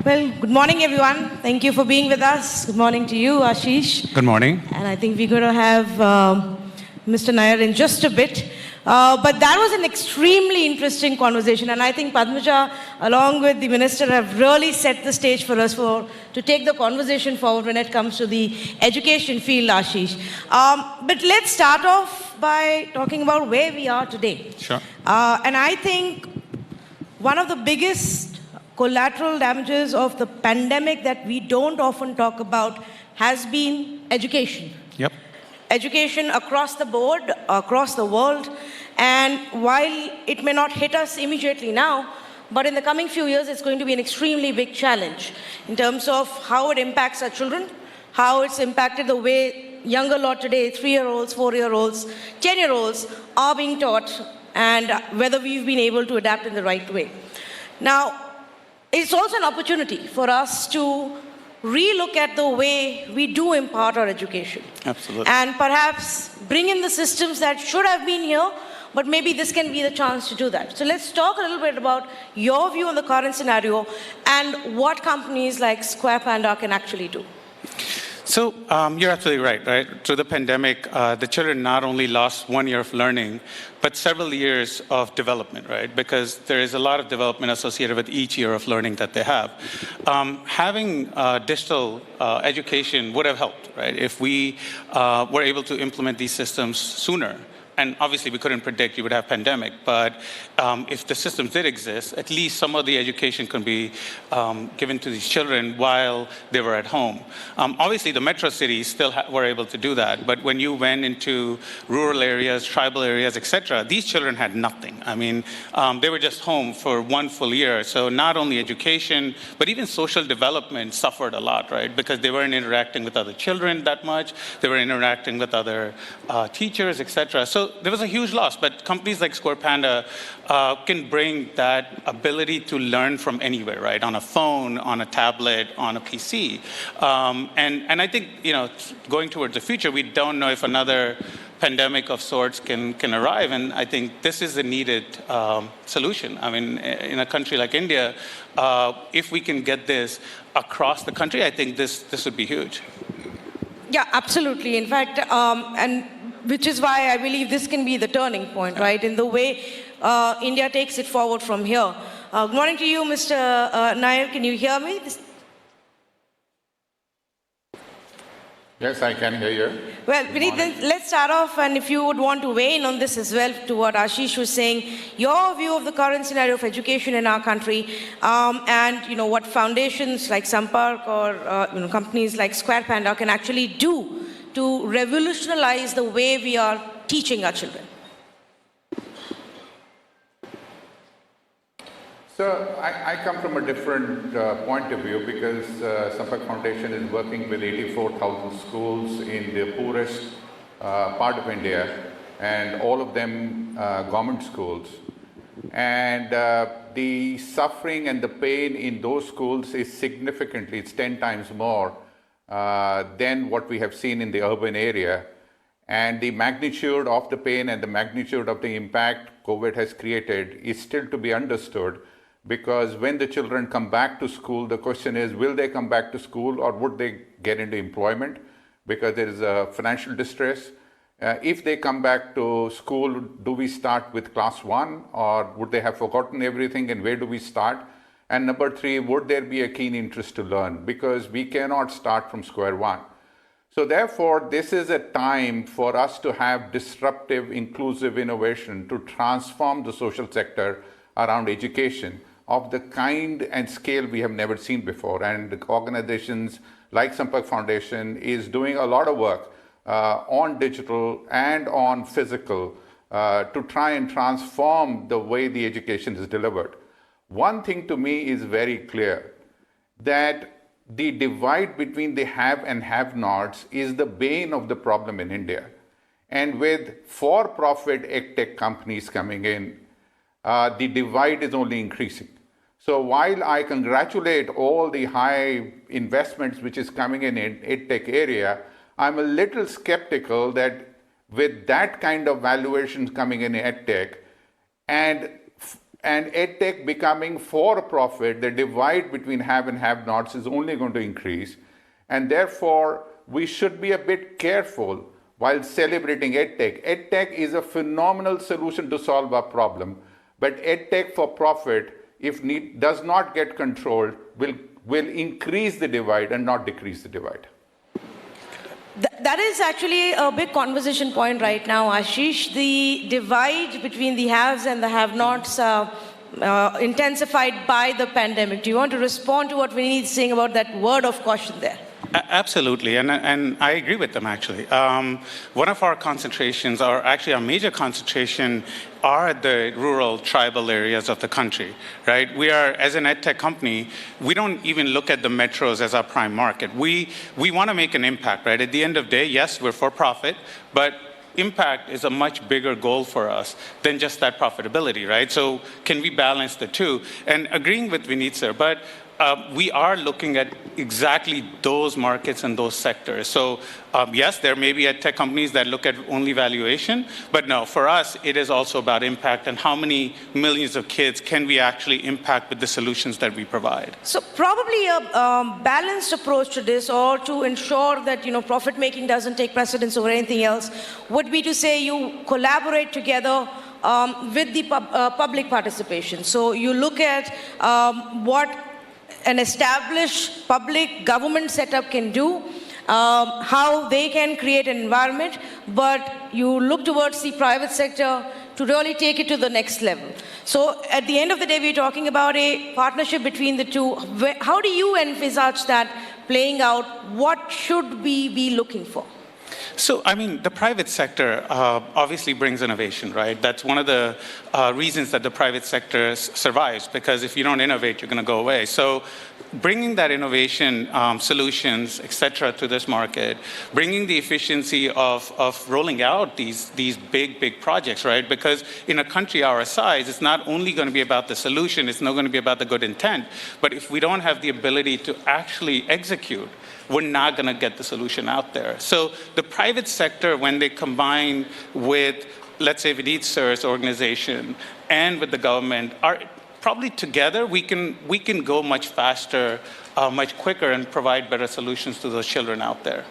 Well, good morning, everyone. Thank you for being with us. Good morning to you, Ashish. Good morning. And I think we're going to have Mr. Nayar in just a bit. But that was an extremely interesting conversation. And I think Padmaja, along with the minister, have really set the stage for us to take the conversation forward when it comes to the education field, Ashish. But let's start off by talking about where we are today. Sure. And I think one of the biggest collateral damages of the pandemic that we don't often talk about has been education. Yep. Education across the board, across the world. And while it may not hit us immediately now, but in the coming few years, it's going to be an extremely big challenge in terms of how it impacts our children, how it's impacted the way younger lot today, 3-year-olds, 4-year-olds, 10-year-olds are being taught, and whether we've been able to adapt in the right way. Now, it's also an opportunity for us to relook at the way we do impart our education. Absolutely. And perhaps bring in the systems that should have been here, but maybe this can be the chance to do that. So let's talk a little bit about your view on the current scenario and what companies like Square Panda can actually do. So you're absolutely right? Through the pandemic, the children not only lost 1 year of learning, but several years of development, right? Because there is a lot of development associated with each year of learning that they have. Having digital education would have helped, right? If we were able to implement these systems sooner. And obviously, we couldn't predict you would have pandemic, but if the systems did exist, at least some of the education could be given to these children while they were at home. Obviously, the metro cities still were able to do that, but when you went into rural areas, tribal areas, etc., these children had nothing. I mean, they were just home for 1 full year. So not only education, but even social development suffered a lot, right? Because they weren't interacting with other children that much. They were interacting with other teachers, etc. So there was a huge loss, but companies like Square Panda can bring that ability to learn from anywhere, right? On a phone, on a tablet, on a PC. And I think, going towards the future, we don't know if another pandemic of sorts can arrive, and I think this is a needed solution. I mean, in a country like India, if we can get this across the country, I think this would be huge. Yeah, absolutely. In fact, and which is why I believe this can be the turning point, right, in the way India takes it forward from here. Good morning to you, Mr. Nayar. Can you hear me? Yes, I can hear you. Well, Vineet, let's start off, and if you would want to weigh in on this as well, to what Ashish was saying, your view of the current scenario of education in our country, and what foundations like Sampark or companies like Square Panda can actually do to revolutionize the way we are teaching our children. So I come from a different point of view because Sampark Foundation is working with 84,000 schools in the poorest part of India, and all of them government schools. And the suffering and the pain in those schools is significantly, it's 10 times more than what we have seen in the urban area. And the magnitude of the pain and the magnitude of the impact COVID has created is still to be understood, because when the children come back to school, the question is, will they come back to school or would they get into employment because there is a financial distress? If they come back to school, do we start with class 1 or would they have forgotten everything, and where do we start? And number 3, would there be a keen interest to learn? Because we cannot start from square one. So therefore, this is a time for us to have disruptive, inclusive innovation to transform the social sector around education of the kind and scale we have never seen before. And organizations like Sampark Foundation is doing a lot of work on digital and on physical to try and transform the way the education is delivered. One thing to me is very clear, that the divide between the have and have-nots is the bane of the problem in India. And with for-profit edtech companies coming in, the divide is only increasing. So while I congratulate all the high investments which is coming in edtech area, I'm a little skeptical that with that kind of valuations coming in edtech, and and edtech becoming for profit, the divide between have and have-nots is only going to increase. And therefore, we should be a bit careful while celebrating edtech. Edtech is a phenomenal solution to solve our problem, but edtech for profit, if does not get controlled, will increase the divide and not decrease the divide. That is actually a big conversation point right now, Ashish. The divide between the haves and the have-nots intensified by the pandemic. Do you want to respond to what Vineet is saying about that word of caution there? Absolutely, and I agree with them, actually. One of our concentrations, or actually our major concentration, are the rural tribal areas of the country, right? We are, as an edtech company, we don't even look at the metros as our prime market. We want to make an impact, right? At the end of the day, yes, we're for profit, but impact is a much bigger goal for us than just that profitability, right? So can we balance the two? And agreeing with Vineet, sir, but we are looking at exactly those markets and those sectors. So yes, there may be tech companies that look at only valuation, but no, for us, it is also about impact and how many millions of kids can we actually impact with the solutions that we provide. So probably a balanced approach to this, or to ensure that profit making doesn't take precedence over anything else, would be to say you collaborate together with the public participation. So you look at what an established public government setup can do, how they can create an environment, but you look towards the private sector to really take it to the next level. So at the end of the day, we're talking about a partnership between the two. How do you envisage that playing out? What should we be looking for? So, I mean, the private sector obviously brings innovation, right? That's one of the reasons that the private sector survives, because if you don't innovate, you're going to go away. So bringing that innovation, solutions, et cetera, to this market, bringing the efficiency of rolling out these big projects, right? Because in a country our size, it's not only going to be about the solution, it's not going to be about the good intent, but if we don't have the ability to actually execute, we're not going to get the solution out there. So the private sector, when they combine with, let's say, Vineet sir's organization and with the government, are probably together, we can go much faster, much quicker, and provide better solutions to those children out there.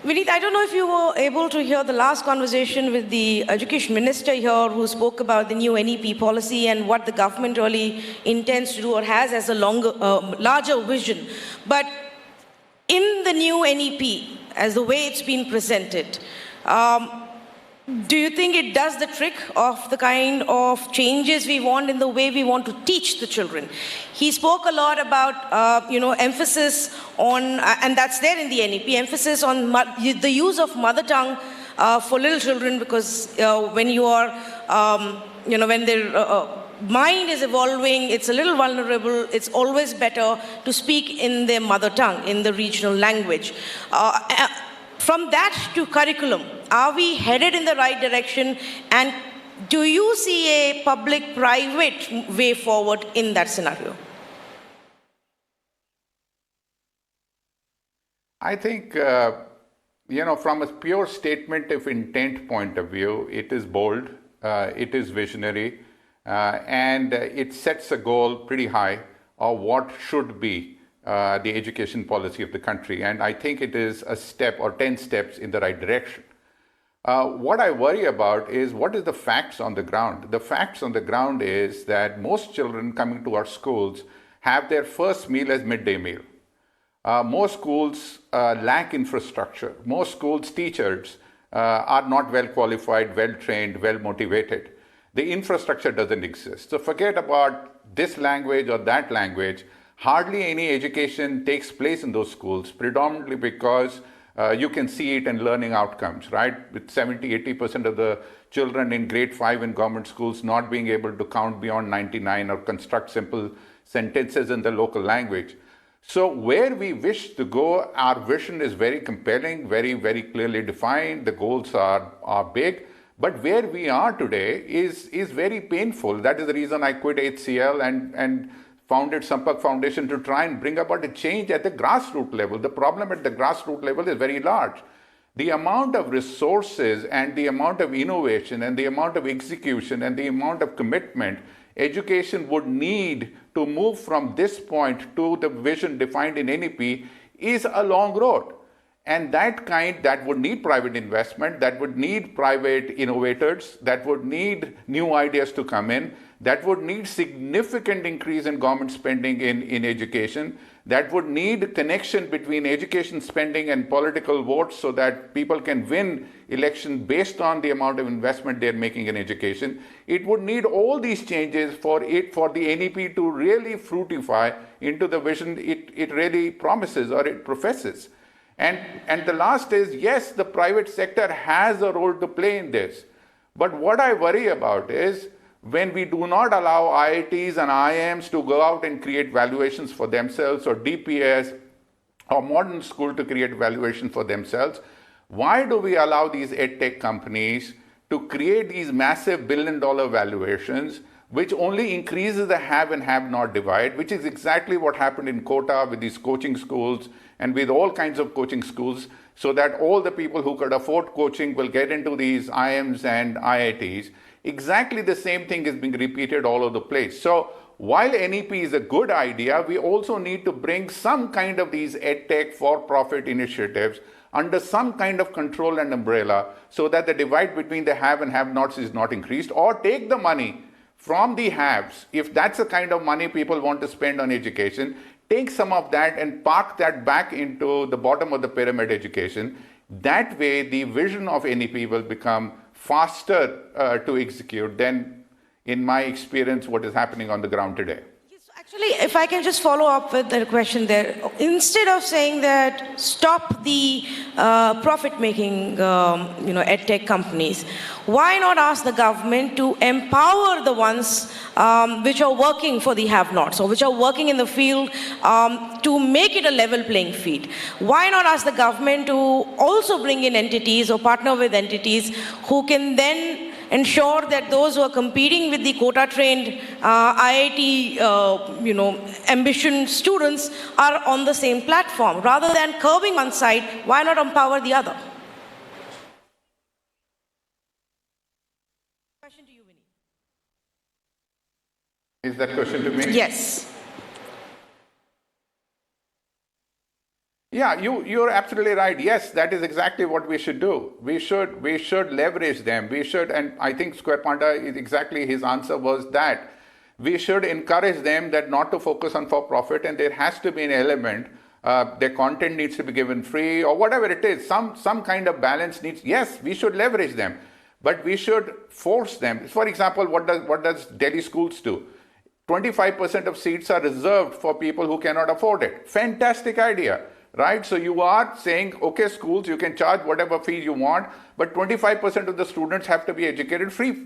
Vineet, I don't know if you were able to hear the last conversation with the education minister here, who spoke about the new NEP policy and what the government really intends to do or has as a larger vision. But in the new NEP, as the way it's been presented, do you think it does the trick of the kind of changes we want in the way we want to teach the children? He spoke a lot about, emphasis on, and that's there in the NEP, emphasis on the use of mother tongue for little children, because when you are, when their mind is evolving, it's a little vulnerable, it's always better to speak in their mother tongue, in the regional language. From that to curriculum, are we headed in the right direction? And do you see a public-private way forward in that scenario? I think, from a pure statement of intent point of view, it is bold, it is visionary, and it sets a goal pretty high of what should be the education policy of the country. And I think it is a step or 10 steps in the right direction. What I worry about is what is the facts on the ground. The facts on the ground is that most children coming to our schools have their first meal as midday meal. Most schools lack infrastructure. Most schools' teachers are not well qualified, well trained, well motivated. The infrastructure doesn't exist. So forget about this language or that language. Hardly any education takes place in those schools, predominantly because you can see it in learning outcomes, right? With 70-80% of the children in grade 5 in government schools not being able to count beyond 99 or construct simple sentences in the local language. So where we wish to go, our vision is very compelling, very, very clearly defined. The goals are big, But where we are today is very painful. That is the reason I quit HCL and founded Sampark Foundation to try and bring about a change at the grassroots level. The problem at the grassroots level is very large. The amount of resources and the amount of innovation and the amount of execution and the amount of commitment education would need to move from this point to the vision defined in NEP is a long road. And that would need private investment, that would need private innovators, that would need new ideas to come in, that would need significant increase in government spending in education, that would need connection between education spending and political votes so that people can win elections based on the amount of investment they're making in education. It would need all these changes for the NEP to really fructify into the vision it really promises or it professes. And the last is, yes, the private sector has a role to play in this. But what I worry about is when we do not allow IITs and IIMs to go out and create valuations for themselves, or DPS or modern school to create valuation for themselves, why do we allow these edtech companies to create these massive billion-dollar valuations, which only increases the have and have not divide, which is exactly what happened in Kota with these coaching schools and with all kinds of coaching schools, so that all the people who could afford coaching will get into these IIMs and IITs. Exactly the same thing is being repeated all over the place. So while NEP is a good idea, we also need to bring some kind of these edtech for-profit initiatives under some kind of control and umbrella so that the divide between the have and have-nots is not increased, or take the money from the haves, if that's the kind of money people want to spend on education, take some of that and park that back into the bottom of the pyramid education. That way, the vision of NEP will become faster to execute than, in my experience, what is happening on the ground today. Actually, if I can just follow up with the question there, instead of saying that stop the profit-making, edtech companies, why not ask the government to empower the ones which are working for the have-nots, or which are working in the field to make it a level playing field? Why not ask the government to also bring in entities or partner with entities who can then ensure that those who are competing with the quota-trained IIT, ambition students are on the same platform? Rather than curbing one side, why not empower the other? Question to you, Vineet. Is that question to me? Yes. Yeah, you're absolutely right. Yes, that is exactly what we should do. We should leverage them. We should, and I think Square Panda is exactly, his answer was that we should encourage them that not to focus on for-profit, and there has to be an element. Their content needs to be given free, or whatever it is. Some kind of balance needs. Yes, we should leverage them, but we should force them. For example, what does Delhi schools do? 25% of seats are reserved for people who cannot afford it. Fantastic idea. Right? So you are saying, okay, schools, you can charge whatever fee you want, but 25% of the students have to be educated free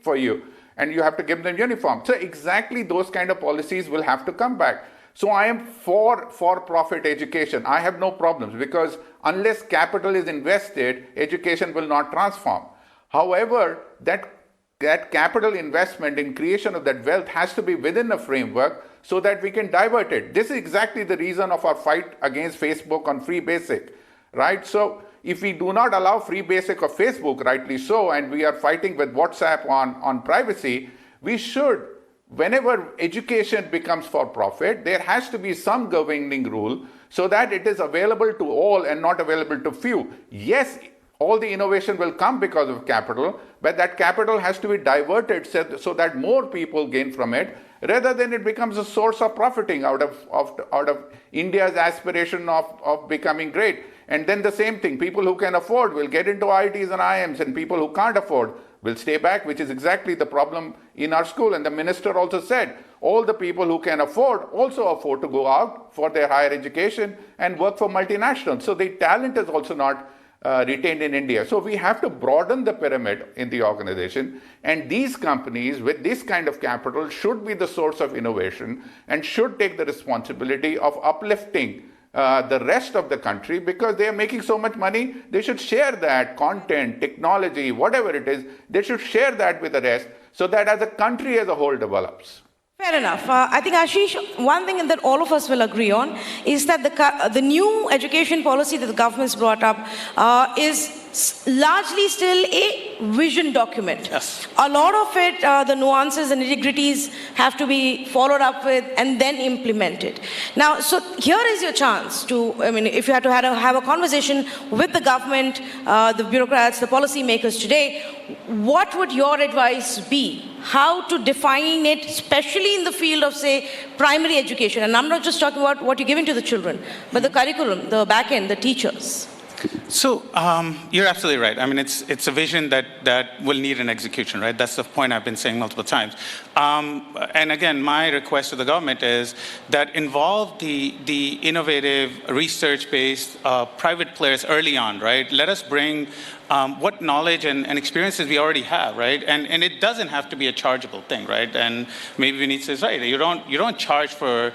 for you, and you have to give them uniform. So exactly those kind of policies will have to come back. So I am for-profit education. I have no problems, because unless capital is invested, education will not transform. However, that capital investment in creation of that wealth has to be within a framework so that we can divert it. This is exactly the reason of our fight against Facebook on free basic, right? So if we do not allow free basic of Facebook, rightly so, and we are fighting with WhatsApp on privacy, we should, whenever education becomes for profit, there has to be some governing rule so that it is available to all and not available to few. Yes, all the innovation will come because of capital, but that capital has to be diverted so that more people gain from it, rather than it becomes a source of profiting out of India's aspiration of becoming great. And then the same thing, people who can afford will get into IITs and IIMs, and people who can't afford will stay back, which is exactly the problem in our school. And the minister also said, all the people who can afford also afford to go out for their higher education and work for multinationals. So the talent is also not retained in India. So we have to broaden the pyramid in the organization, and these companies with this kind of capital should be the source of innovation and should take the responsibility of uplifting the rest of the country, because they are making so much money. They should share that content, technology, whatever it is, they should share that with the rest so that as a country as a whole develops. Fair enough. I think, Ashish, one thing that all of us will agree on is that the new education policy that the government's brought up is largely still a vision document. Yes. A lot of it, the nuances and nitty-gritties have to be followed up with and then implemented. Now, so here is your chance to, I mean, if you had to have a conversation with the government, the bureaucrats, the policymakers today, what would your advice be? How to define it, especially in the field of, say, primary education? And I'm not just talking about what you're giving to the children, but the curriculum, the back end, the teachers. So you're absolutely right. I mean, it's a vision that will need an execution, right? That's the point I've been saying multiple times. And again, my request to the government is that involve the innovative, research-based private players early on, right? Let us bring what knowledge and experiences we already have, right? And it doesn't have to be a chargeable thing, right? And maybe Vineet says, right, you don't charge for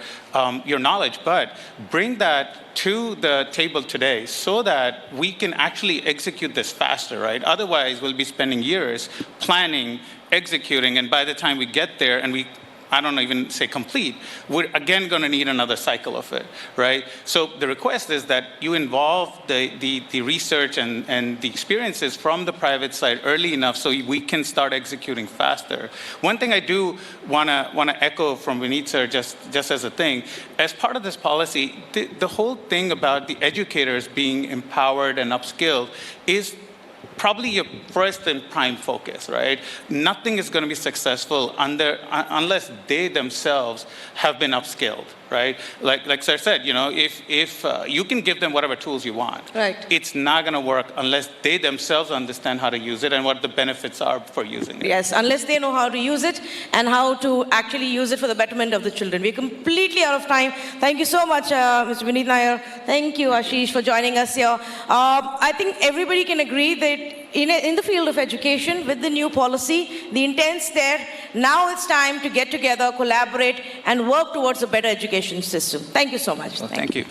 your knowledge, but bring that to the table today so that we can actually execute this faster, right? Otherwise, we'll be spending years planning, executing, and by the time we get there and I don't even say complete, we're again going to need another cycle of it, right? So the request is that you involve the research and the experiences from the private side early enough so we can start executing faster. One thing I do want to echo from Vineet sir, just as a thing, as part of this policy, the whole thing about the educators being empowered and upskilled is probably your first and prime focus, right? Nothing is going to be successful unless they themselves have been upskilled, right? Like sir said, you know, if you can give them whatever tools you want, right, it's not going to work unless they themselves understand how to use it and what the benefits are for using it. Yes, unless they know how to use it and how to actually use it for the betterment of the children. We're completely out of time. Thank you so much, Mr. Vineet Nayar. Thank you, Ashish, for joining us here. I think everybody can agree that in the field of education, with the new policy, the intent's there. Now it's time to get together, collaborate, and work towards a better education system. Thank you so much. Well, thank you.